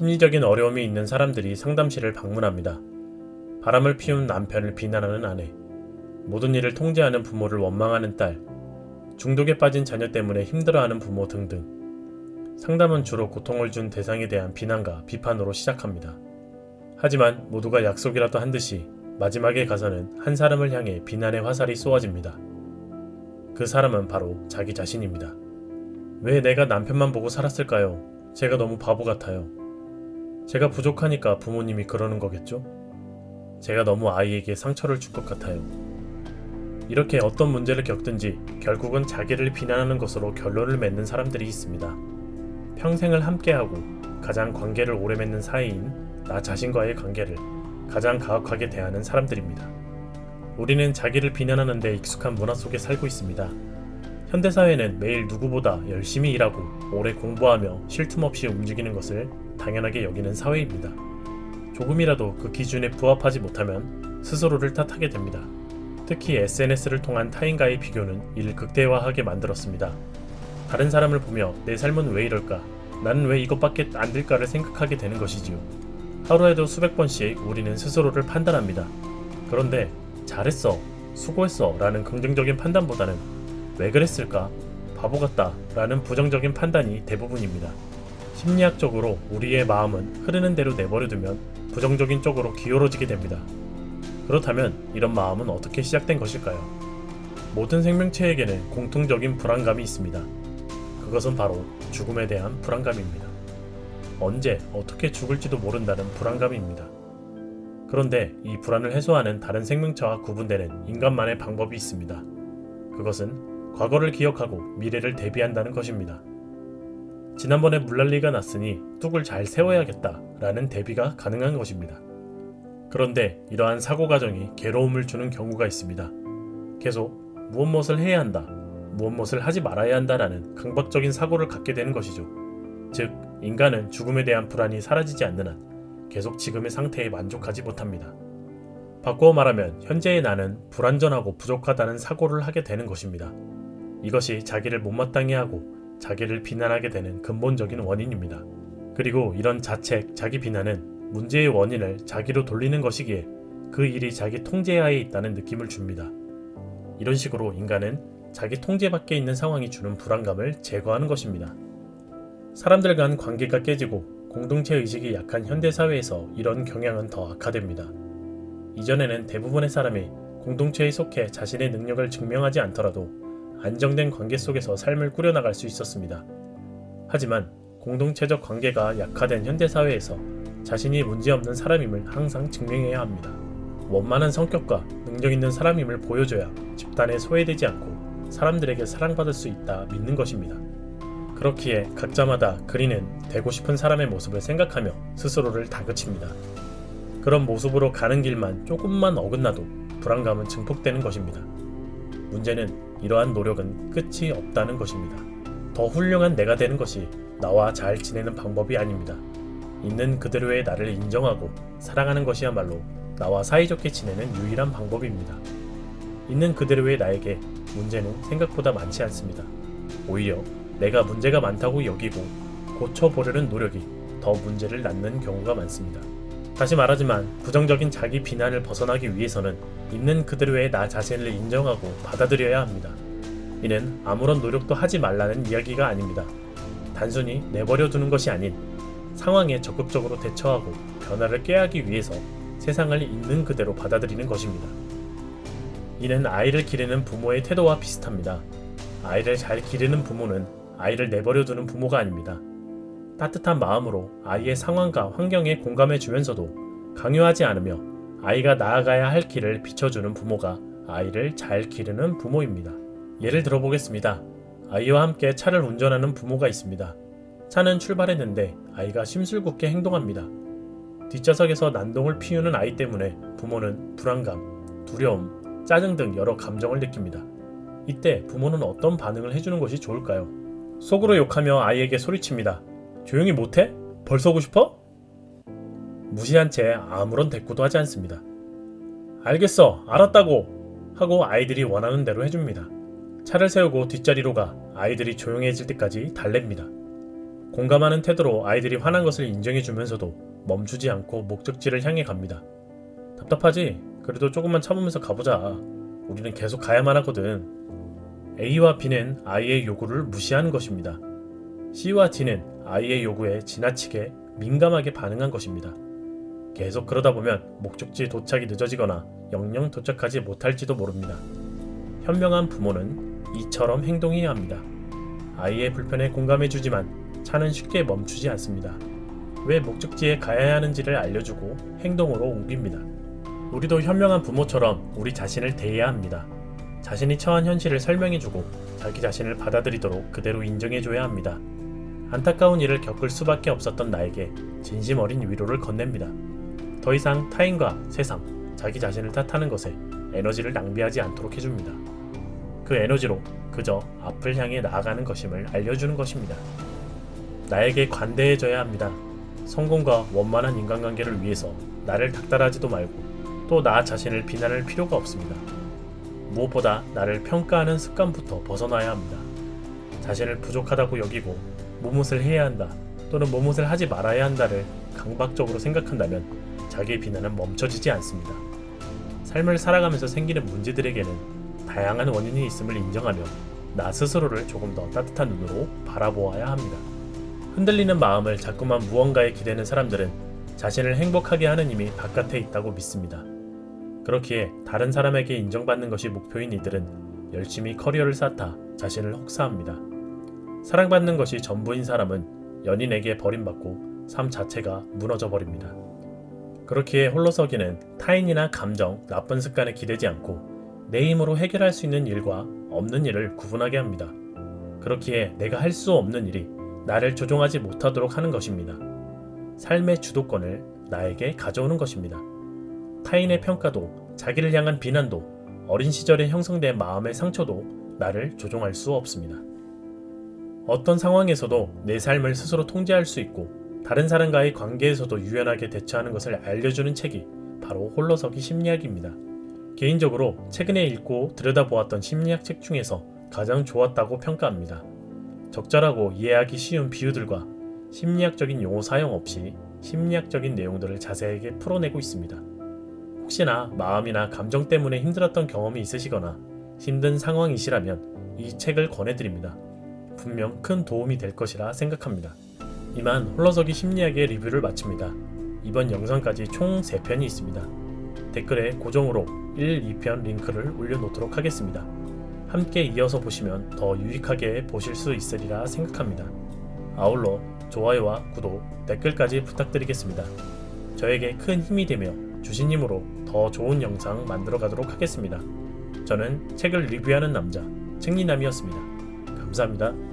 심리적인 어려움이 있는 사람들이 상담실을 방문합니다. 바람을 피운 남편을 비난하는 아내, 모든 일을 통제하는 부모를 원망하는 딸, 중독에 빠진 자녀 때문에 힘들어하는 부모 등등. 상담은 주로 고통을 준 대상에 대한 비난과 비판으로 시작합니다. 하지만 모두가 약속이라도 한 듯이 마지막에 가서는 한 사람을 향해 비난의 화살이 쏘아집니다. 그 사람은 바로 자기 자신입니다. 왜 내가 남편만 보고 살았을까요? 제가 너무 바보 같아요. 제가 부족하니까 부모님이 그러는 거겠죠? 제가 너무 아이에게 상처를 줄 것 같아요. 이렇게 어떤 문제를 겪든지 결국은 자기를 비난하는 것으로 결론을 맺는 사람들이 있습니다. 평생을 함께하고 가장 관계를 오래 맺는 사이인 나 자신과의 관계를 가장 가혹하게 대하는 사람들입니다. 우리는 자기를 비난하는 데 익숙한 문화 속에 살고 있습니다. 현대사회는 매일 누구보다 열심히 일하고 오래 공부하며 쉴 틈 없이 움직이는 것을 당연하게 여기는 사회입니다. 조금이라도 그 기준에 부합하지 못하면 스스로를 탓하게 됩니다. 특히 SNS를 통한 타인과의 비교는 이를 극대화하게 만들었습니다. 다른 사람을 보며 내 삶은 왜 이럴까? 나는 왜 이것밖에 안 될까를 생각하게 되는 것이지요. 하루에도 수백 번씩 우리는 스스로를 판단합니다. 그런데 잘했어, 수고했어 라는 긍정적인 판단보다는 왜 그랬을까? 바보 같다 라는 부정적인 판단이 대부분입니다. 심리학적으로 우리의 마음은 흐르는 대로 내버려두면 부정적인 쪽으로 기울어지게 됩니다. 그렇다면 이런 마음은 어떻게 시작된 것일까요? 모든 생명체에게는 공통적인 불안감이 있습니다. 그것은 바로 죽음에 대한 불안감입니다. 언제 어떻게 죽을지도 모른다는 불안감입니다. 그런데 이 불안을 해소하는 다른 생명체와 구분되는 인간만의 방법이 있습니다. 그것은 과거를 기억하고 미래를 대비한다는 것입니다. 지난번에 물난리가 났으니 뚝을 잘 세워야겠다 라는 대비가 가능한 것입니다. 그런데 이러한 사고 과정이 괴로움을 주는 경우가 있습니다. 계속 무엇을 해야 한다, 무엇을 하지 말아야 한다라는 강박적인 사고를 갖게 되는 것이죠. 즉, 인간은 죽음에 대한 불안이 사라지지 않는 한 계속 지금의 상태에 만족하지 못합니다. 바꾸어 말하면 현재의 나는 불완전하고 부족하다는 사고를 하게 되는 것입니다. 이것이 자기를 못마땅해 하고 자기를 비난하게 되는 근본적인 원인입니다. 그리고 이런 자책, 자기 비난은 문제의 원인을 자기로 돌리는 것이기에 그 일이 자기 통제하에 있다는 느낌을 줍니다. 이런 식으로 인간은 자기 통제 밖에 있는 상황이 주는 불안감을 제거하는 것입니다. 사람들 간 관계가 깨지고 공동체 의식이 약한 현대사회에서 이런 경향은 더 악화됩니다. 이전에는 대부분의 사람이 공동체에 속해 자신의 능력을 증명하지 않더라도 안정된 관계 속에서 삶을 꾸려나갈 수 있었습니다. 하지만 공동체적 관계가 약화된 현대사회에서 자신이 문제없는 사람임을 항상 증명해야 합니다. 원만한 성격과 능력 있는 사람임을 보여줘야 집단에 소외되지 않고 사람들에게 사랑받을 수 있다 믿는 것입니다. 그렇기에 각자마다 그리는 되고 싶은 사람의 모습을 생각하며 스스로를 다그칩니다. 그런 모습으로 가는 길만 조금만 어긋나도 불안감은 증폭되는 것입니다. 문제는 이러한 노력은 끝이 없다는 것입니다. 더 훌륭한 내가 되는 것이 나와 잘 지내는 방법이 아닙니다. 있는 그대로의 나를 인정하고 사랑하는 것이야말로 나와 사이좋게 지내는 유일한 방법입니다. 있는 그대로의 나에게 문제는 생각보다 많지 않습니다. 오히려 내가 문제가 많다고 여기고 고쳐보려는 노력이 더 문제를 낳는 경우가 많습니다. 다시 말하지만 부정적인 자기 비난을 벗어나기 위해서는 있는 그대로의 나 자신을 인정하고 받아들여야 합니다. 이는 아무런 노력도 하지 말라는 이야기가 아닙니다. 단순히 내버려 두는 것이 아닌 상황에 적극적으로 대처하고 변화를 꾀하기 위해서 세상을 있는 그대로 받아들이는 것입니다. 이는 아이를 기르는 부모의 태도와 비슷합니다. 아이를 잘 기르는 부모는 아이를 내버려 두는 부모가 아닙니다. 따뜻한 마음으로 아이의 상황과 환경에 공감해 주면서도 강요하지 않으며 아이가 나아가야 할 길을 비춰주는 부모가 아이를 잘 기르는 부모입니다. 예를 들어보겠습니다. 아이와 함께 차를 운전하는 부모가 있습니다. 차는 출발했는데 아이가 심술궂게 행동합니다. 뒷좌석에서 난동을 피우는 아이 때문에 부모는 불안감, 두려움, 짜증 등 여러 감정을 느낍니다. 이때 부모는 어떤 반응을 해주는 것이 좋을까요? 속으로 욕하며 아이에게 소리칩니다. 조용히 못해? 벌써 오고 싶어? 무시한 채 아무런 대꾸도 하지 않습니다. 알겠어, 알았다고 하고 아이들이 원하는 대로 해줍니다. 차를 세우고 뒷자리로 가 아이들이 조용해질 때까지 달랩니다. 공감하는 태도로 아이들이 화난 것을 인정해주면서도 멈추지 않고 목적지를 향해 갑니다. 답답하지? 그래도 조금만 참으면서 가보자. 우리는 계속 가야만 하거든. A와 B는 아이의 요구를 무시하는 것입니다. C와 D는 아이의 요구에 지나치게 민감하게 반응한 것입니다. 계속 그러다 보면 목적지 도착이 늦어지거나 영영 도착하지 못할지도 모릅니다. 현명한 부모는 이처럼 행동해야 합니다. 아이의 불편에 공감해주지만 차는 쉽게 멈추지 않습니다. 왜 목적지에 가야 하는지를 알려주고 행동으로 옮깁니다. 우리도 현명한 부모처럼 우리 자신을 대해야 합니다. 자신이 처한 현실을 설명해주고 자기 자신을 받아들이도록 그대로 인정해줘야 합니다. 안타까운 일을 겪을 수밖에 없었던 나에게 진심 어린 위로를 건넵니다. 더 이상 타인과 세상, 자기 자신을 탓하는 것에 에너지를 낭비하지 않도록 해줍니다. 그 에너지로 그저 앞을 향해 나아가는 것임을 알려주는 것입니다. 나에게 관대해져야 합니다. 성공과 원만한 인간관계를 위해서 나를 닥달하지도 말고 또 나 자신을 비난할 필요가 없습니다. 무엇보다 나를 평가하는 습관부터 벗어나야 합니다. 자신을 부족하다고 여기고 무엇을 해야 한다 또는 무엇을 하지 말아야 한다를 강박적으로 생각한다면 자기의 비난은 멈춰지지 않습니다. 삶을 살아가면서 생기는 문제들에게는 다양한 원인이 있음을 인정하며 나 스스로를 조금 더 따뜻한 눈으로 바라보아야 합니다. 흔들리는 마음을 자꾸만 무언가에 기대는 사람들은 자신을 행복하게 하는 힘이 바깥에 있다고 믿습니다. 그렇기에 다른 사람에게 인정받는 것이 목표인 이들은 열심히 커리어를 쌓다 자신을 혹사합니다. 사랑받는 것이 전부인 사람은 연인에게 버림받고 삶 자체가 무너져 버립니다. 그렇기에 홀로서기는 타인이나 감정, 나쁜 습관에 기대지 않고 내 힘으로 해결할 수 있는 일과 없는 일을 구분하게 합니다. 그렇기에 내가 할 수 없는 일이 나를 조종하지 못하도록 하는 것입니다. 삶의 주도권을 나에게 가져오는 것입니다. 타인의 평가도, 자기를 향한 비난도, 어린 시절에 형성된 마음의 상처도 나를 조종할 수 없습니다. 어떤 상황에서도 내 삶을 스스로 통제할 수 있고 다른 사람과의 관계에서도 유연하게 대처하는 것을 알려주는 책이 바로 홀로서기 심리학입니다. 개인적으로 최근에 읽고 들여다보았던 심리학 책 중에서 가장 좋았다고 평가합니다. 적절하고 이해하기 쉬운 비유들과 심리학적인 용어 사용 없이 심리학적인 내용들을 자세하게 풀어내고 있습니다. 혹시나 마음이나 감정 때문에 힘들었던 경험이 있으시거나 힘든 상황이시라면 이 책을 권해드립니다. 분명 큰 도움이 될 것이라 생각합니다. 이만 홀로서기 심리학의 리뷰를 마칩니다. 이번 영상까지 총 3편이 있습니다. 댓글에 고정으로 1, 2편 링크를 올려놓도록 하겠습니다. 함께 이어서 보시면 더 유익하게 보실 수 있으리라 생각합니다. 아울러 좋아요와 구독, 댓글까지 부탁드리겠습니다. 저에게 큰 힘이 되며 주신 힘으로 더 좋은 영상 만들어 가도록 하겠습니다. 저는 책을 리뷰하는 남자, 책리남이었습니다. 감사합니다.